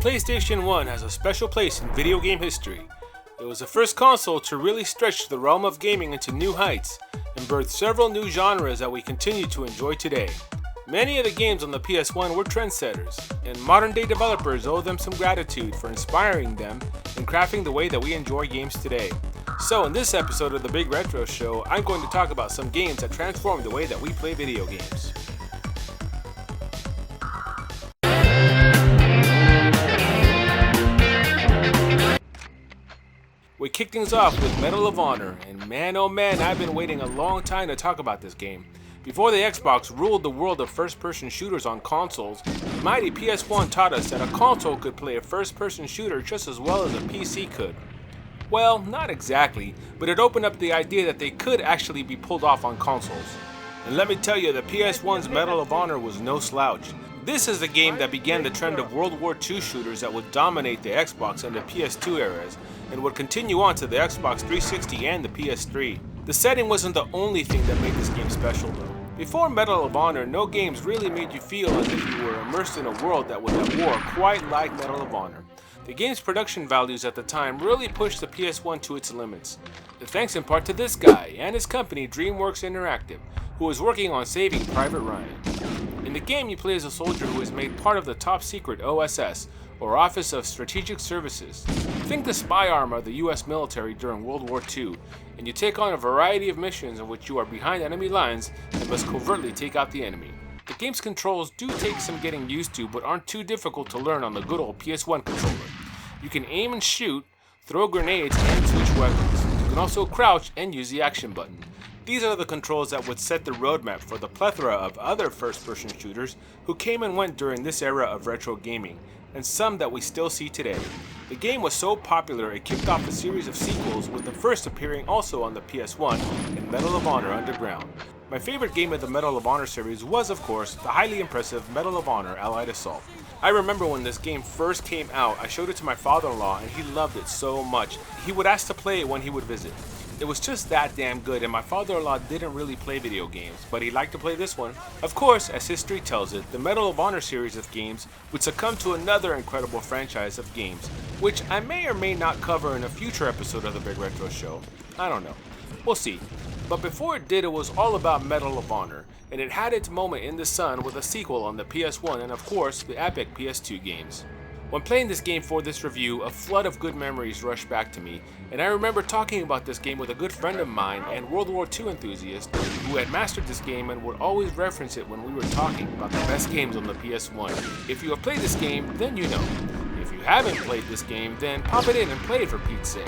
PlayStation 1 has a special place in video game history. It was the first console to really stretch the realm of gaming into new heights and birth several new genres that we continue to enjoy today. Many of the games on the PS1 were trendsetters, and modern-day developers owe them some gratitude for inspiring them and crafting the way that we enjoy games today. So in this episode of the Big Retro Show, I'm going to talk about some games that transformed the way that we play video games. We kick things off with Medal of Honor, and man oh man, I've been waiting a long time to talk about this game. Before the Xbox ruled the world of first-person shooters on consoles, the mighty PS1 taught us that a console could play a first-person shooter just as well as a PC could. Well, not exactly, but it opened up the idea that they could actually be pulled off on consoles. And let me tell you, the PS1's Medal of Honor was no slouch. This is the game that began the trend of World War II shooters that would dominate the Xbox and the PS2 eras, and would continue on to the Xbox 360 and the PS3. The setting wasn't the only thing that made this game special though. Before Medal of Honor, no games really made you feel as if you were immersed in a world that was at war quite like Medal of Honor. The game's production values at the time really pushed the PS1 to its limits, thanks in part to this guy and his company DreamWorks Interactive, who was working on Saving Private Ryan. In the game, you play as a soldier who is made part of the top secret OSS, or Office of Strategic Services. Think the spy arm of the US military during World War II, and you take on a variety of missions in which you are behind enemy lines and must covertly take out the enemy. The game's controls do take some getting used to, but aren't too difficult to learn on the good old PS1 controller. You can aim and shoot, throw grenades, and switch weapons. You can also crouch and use the action button. These are the controls that would set the roadmap for the plethora of other first-person shooters who came and went during this era of retro gaming, and some that we still see today. The game was so popular it kicked off a series of sequels, with the first appearing also on the PS1 in Medal of Honor Underground. My favorite game of the Medal of Honor series was, of course, the highly impressive Medal of Honor Allied Assault. I remember when this game first came out, I showed it to my father-in-law and he loved it so much. He would ask to play it when he would visit. It was just that damn good, and my father-in-law didn't really play video games, but he liked to play this one. Of course, as history tells it, the Medal of Honor series of games would succumb to another incredible franchise of games, which I may or may not cover in a future episode of the Big Retro Show. I don't know. We'll see. But before it did, it was all about Medal of Honor, and it had its moment in the sun with a sequel on the PS1 and of course the epic PS2 games. When playing this game for this review, a flood of good memories rushed back to me, and I remember talking about this game with a good friend of mine and World War II enthusiast who had mastered this game and would always reference it when we were talking about the best games on the PS1. If you have played this game, then you know. If you haven't played this game, then pop it in and play it for Pete's sake.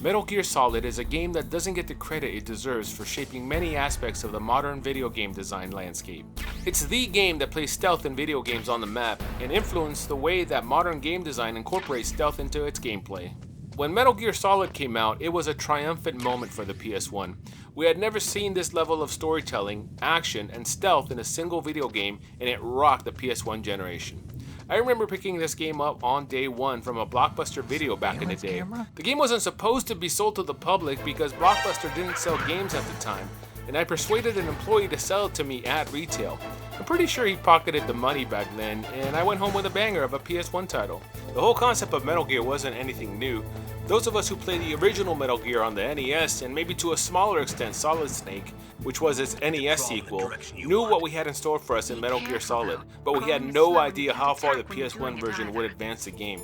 Metal Gear Solid is a game that doesn't get the credit it deserves for shaping many aspects of the modern video game design landscape. It's the game that placed stealth in video games on the map and influenced the way that modern game design incorporates stealth into its gameplay. When Metal Gear Solid came out, it was a triumphant moment for the PS1. We had never seen this level of storytelling, action, and stealth in a single video game, and it rocked the PS1 generation. I remember picking this game up on day one from a Blockbuster video back in the day. The game wasn't supposed to be sold to the public because Blockbuster didn't sell games at the time, and I persuaded an employee to sell it to me at retail. I'm pretty sure he pocketed the money back then, and I went home with a banger of a PS1 title. The whole concept of Metal Gear wasn't anything new. Those of us who played the original Metal Gear on the NES, and maybe to a smaller extent Solid Snake, which was its NES sequel, knew what we had in store for us in Metal Gear Solid, but we had no idea how far the PS1 version would advance the game.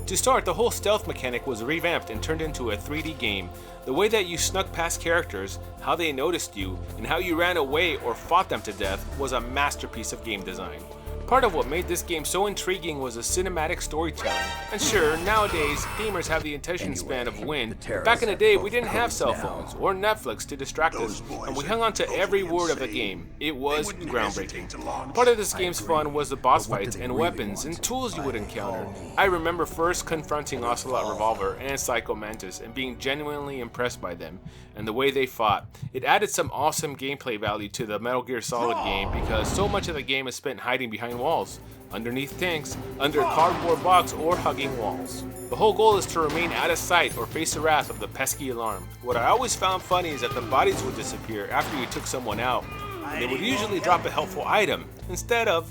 To start, the whole stealth mechanic was revamped and turned into a 3D game. The way that you snuck past characters, how they noticed you, and how you ran away or fought them to death was a masterpiece of game design. Part of what made this game so intriguing was the cinematic storytelling. And sure, nowadays, gamers have the attention span of wind. Back in the day, we didn't have cell phones or Netflix to distract us, and we hung on to every word of the game. It was groundbreaking. Part of this game's fun was the boss fights and weapons and tools you would encounter. I remember first confronting Ocelot Revolver and Psycho Mantis and being genuinely impressed by them and the way they fought. It added some awesome gameplay value to the Metal Gear Solid game because so much of the game is spent hiding behind behind walls, underneath tanks, under a cardboard box, or hugging walls. The whole goal is to remain out of sight or face the wrath of the pesky alarm. What I always found funny is that the bodies would disappear after you took someone out. They would usually drop a helpful item, instead of,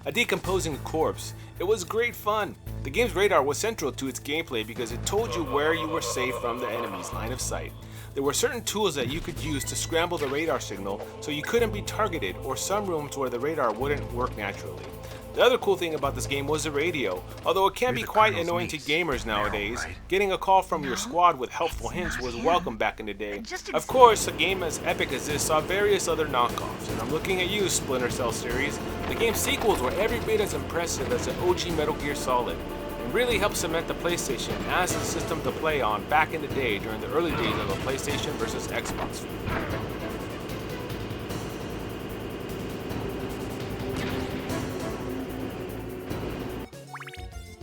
a decomposing corpse. It was great fun. The game's radar was central to its gameplay because it told you where you were safe from the enemy's line of sight. There were certain tools that you could use to scramble the radar signal so you couldn't be targeted, or some rooms where the radar wouldn't work naturally. The other cool thing about this game was the radio. Although it can be quite annoying to gamers nowadays, getting a call from your squad with helpful hints was welcome back in the day. Of course, a game as epic as this saw various other knockoffs, and I'm looking at you, Splinter Cell series. The game's sequels were every bit as impressive as the OG Metal Gear Solid, and really helped cement the PlayStation as a system to play on back in the day during the early days of the PlayStation versus Xbox feud.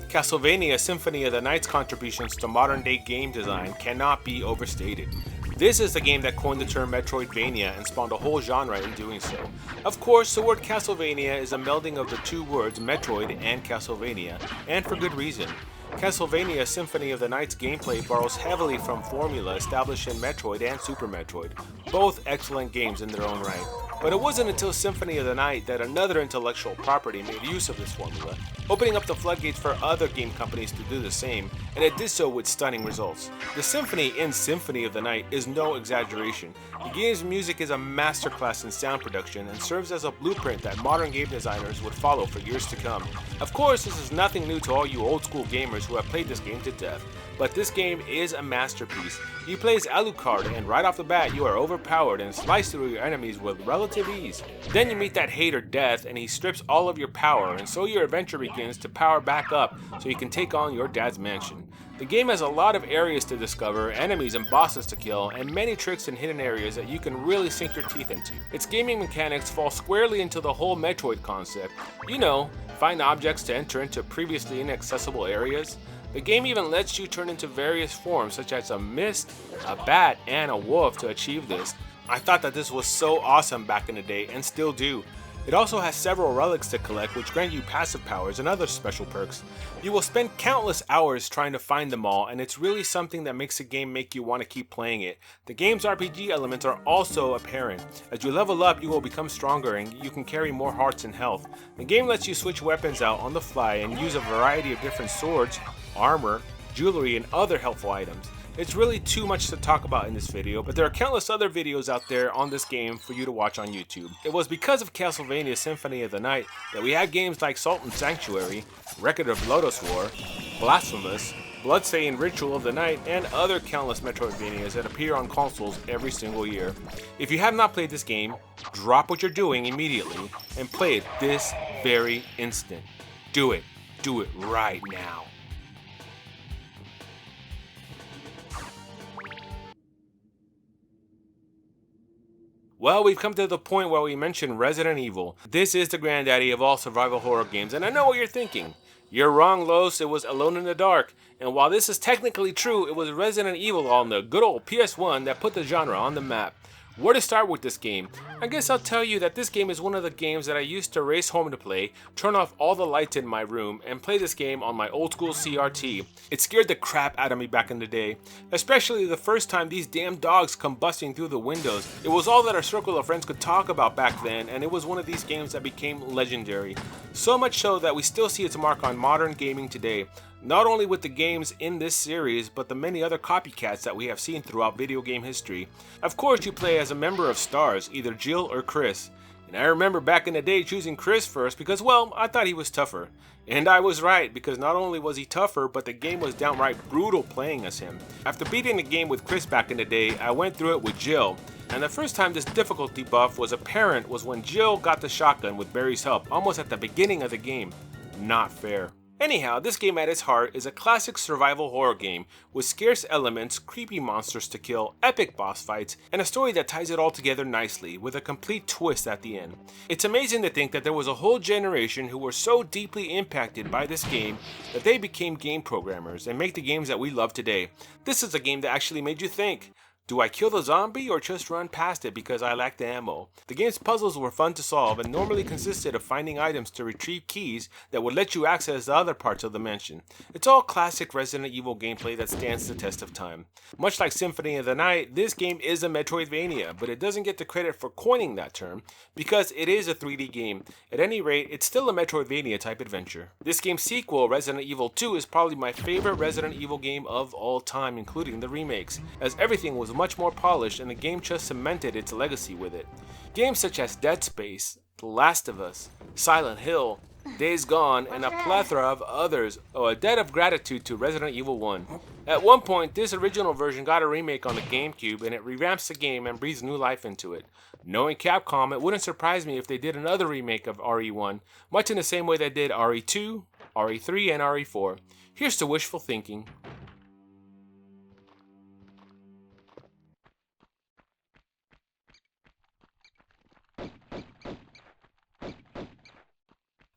Castlevania Symphony of the Night's contributions to modern-day game design cannot be overstated. This is the game that coined the term metroidvania and spawned a whole genre in doing so. Of course, the word Castlevania is a melding of the two words Metroid and Castlevania, and for good reason. Castlevania Symphony of the Night's gameplay borrows heavily from formula established in Metroid and Super Metroid, both excellent games in their own right. But it wasn't until Symphony of the Night that another intellectual property made use of this formula, opening up the floodgates for other game companies to do the same, and it did so with stunning results. The symphony in Symphony of the Night is no exaggeration. The game's music is a masterclass in sound production and serves as a blueprint that modern game designers would follow for years to come. Of course, this is nothing new to all you old school gamers who have played this game to death, but this game is a masterpiece. You play as Alucard, and right off the bat you are overpowered and slice through your enemies with relative ease. Then you meet that hater Death, and he strips all of your power, and so your adventure begins to power back up so you can take on your dad's mansion. The game has a lot of areas to discover, enemies and bosses to kill, and many tricks and hidden areas that you can really sink your teeth into. Its gaming mechanics fall squarely into the whole Metroid concept. Find objects to enter into previously inaccessible areas. The game even lets you turn into various forms such as a mist, a bat, and a wolf to achieve this. I thought that this was so awesome back in the day, and still do. It also has several relics to collect which grant you passive powers and other special perks. You will spend countless hours trying to find them all, and it's really something that makes the game make you want to keep playing it. The game's RPG elements are also apparent. As you level up, you will become stronger and you can carry more hearts and health. The game lets you switch weapons out on the fly and use a variety of different swords, armor, jewelry, and other helpful items. It's really too much to talk about in this video, but there are countless other videos out there on this game for you to watch on YouTube. It was because of Castlevania Symphony of the Night that we had games like Salt and Sanctuary, Record of Lodoss War, Blasphemous, Bloodstained Ritual of the Night, and other countless Metroidvanias that appear on consoles every single year. If you have not played this game, drop what you're doing immediately and play it this very instant. Do it. Do it right now. Well, we've come to the point where we mention Resident Evil. This is the granddaddy of all survival horror games, and I know what you're thinking. You're wrong, Los, it was Alone in the Dark. And while this is technically true, it was Resident Evil on the good old PS1 that put the genre on the map. Where to start with this game? I guess I'll tell you that this game is one of the games that I used to race home to play, turn off all the lights in my room, and play this game on my old school CRT. It scared the crap out of me back in the day, especially the first time these damn dogs come busting through the windows. It was all that our circle of friends could talk about back then, and it was one of these games that became legendary. So much so that we still see its mark on modern gaming today. Not only with the games in this series, but the many other copycats that we have seen throughout video game history. Of course, you play as a member of STARS, either Jill or Chris. And I remember back in the day choosing Chris first because, well, I thought he was tougher. And I was right, because not only was he tougher, but the game was downright brutal playing as him. After beating the game with Chris back in the day, I went through it with Jill. And the first time this difficulty buff was apparent was when Jill got the shotgun with Barry's help, almost at the beginning of the game. Not fair. Anyhow, this game at its heart is a classic survival horror game with scarce elements, creepy monsters to kill, epic boss fights, and a story that ties it all together nicely with a complete twist at the end. It's amazing to think that there was a whole generation who were so deeply impacted by this game that they became game programmers and make the games that we love today. This is a game that actually made you think. Do I kill the zombie or just run past it because I lack the ammo? The game's puzzles were fun to solve and normally consisted of finding items to retrieve keys that would let you access the other parts of the mansion. It's all classic Resident Evil gameplay that stands the test of time. Much like Symphony of the Night, this game is a metroidvania, but it doesn't get the credit for coining that term because it is a 3D game. At any rate, it's still a metroidvania type adventure. This game's sequel, Resident Evil 2, is probably my favorite Resident Evil game of all time, including the remakes, as everything was much more polished and the game just cemented its legacy with it. Games such as Dead Space, The Last of Us, Silent Hill, Days Gone, and a plethora of others owe a debt of gratitude to Resident Evil 1. At one point, this original version got a remake on the GameCube and it revamps the game and breathes new life into it. Knowing Capcom, it wouldn't surprise me if they did another remake of RE1, much in the same way they did RE2, RE3, and RE4. Here's to wishful thinking.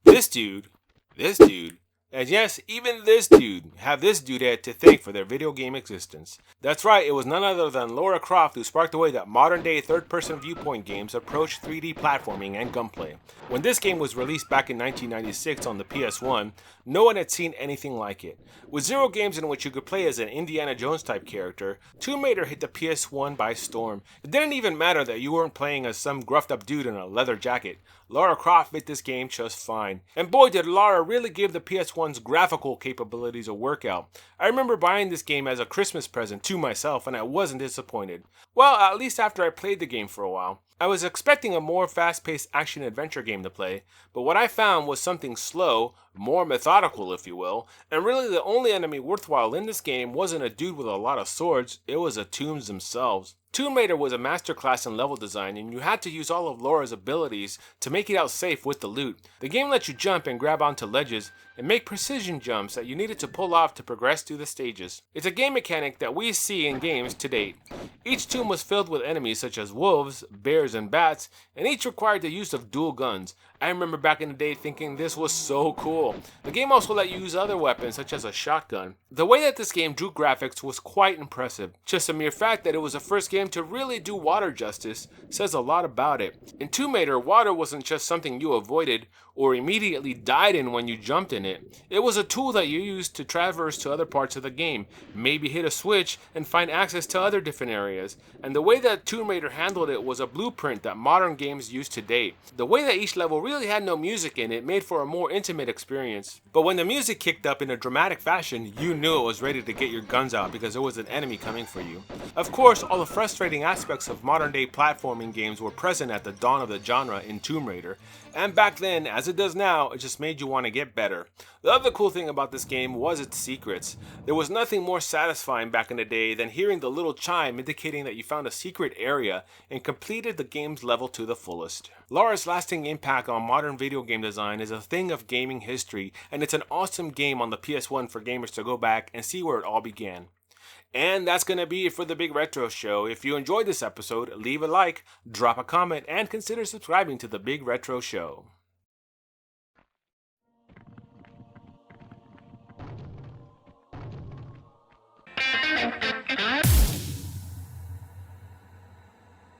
This dude, and yes, even this dude, have this dudette to thank for their video game existence. That's right, it was none other than Lara Croft who sparked the way that modern-day third-person viewpoint games approach 3D platforming and gunplay. When this game was released back in 1996 on the PS1, no one had seen anything like it. With 0 games in which you could play as an Indiana Jones type character, Tomb Raider hit the PS1 by storm. It didn't even matter that you weren't playing as some gruffed up dude in a leather jacket. Lara Croft fit this game just fine. And boy did Lara really give the PS1's graphical capabilities a workout. I remember buying this game as a Christmas present to myself and I wasn't disappointed. Well, at least after I played the game for a while. I was expecting a more fast-paced action-adventure game to play, but what I found was something slow, more methodical if you will, and really the only enemy worthwhile in this game wasn't a dude with a lot of swords, it was the tombs themselves. Tomb Raider was a masterclass in level design and you had to use all of Laura's abilities to make it out safe with the loot. The game let you jump and grab onto ledges and make precision jumps that you needed to pull off to progress through the stages. It's a game mechanic that we see in games to date. Each tomb was filled with enemies such as wolves, bears, and bats, and each required the use of dual guns. I remember back in the day thinking this was so cool. The game also let you use other weapons such as a shotgun. The way that this game drew graphics was quite impressive. Just the mere fact that it was the first game to really do water justice says a lot about it. In Tomb Raider, water wasn't just something you avoided or immediately died in when you jumped in it. It was a tool that you used to traverse to other parts of the game, maybe hit a switch and find access to other different areas. And the way that Tomb Raider handled it was a blueprint that modern games use to date. The way that each level really had no music in it made for a more intimate experience. But when the music kicked up in a dramatic fashion, you knew it was ready to get your guns out because there was an enemy coming for you. Of course, all the frustrating aspects of modern day platforming games were present at the dawn of the genre in Tomb Raider, and back then, as it does now, it just made you want to get better. The other cool thing about this game was its secrets. There was nothing more satisfying back in the day than hearing the little chime indicating that you found a secret area and completed the game's level to the fullest. Lara's lasting impact on modern video game design is a thing of gaming history, and it's an awesome game on the PS1 for gamers to go back and see where it all began. And that's going to be it for the Big Retro Show. If you enjoyed this episode, leave a like, drop a comment, and consider subscribing to the Big Retro Show.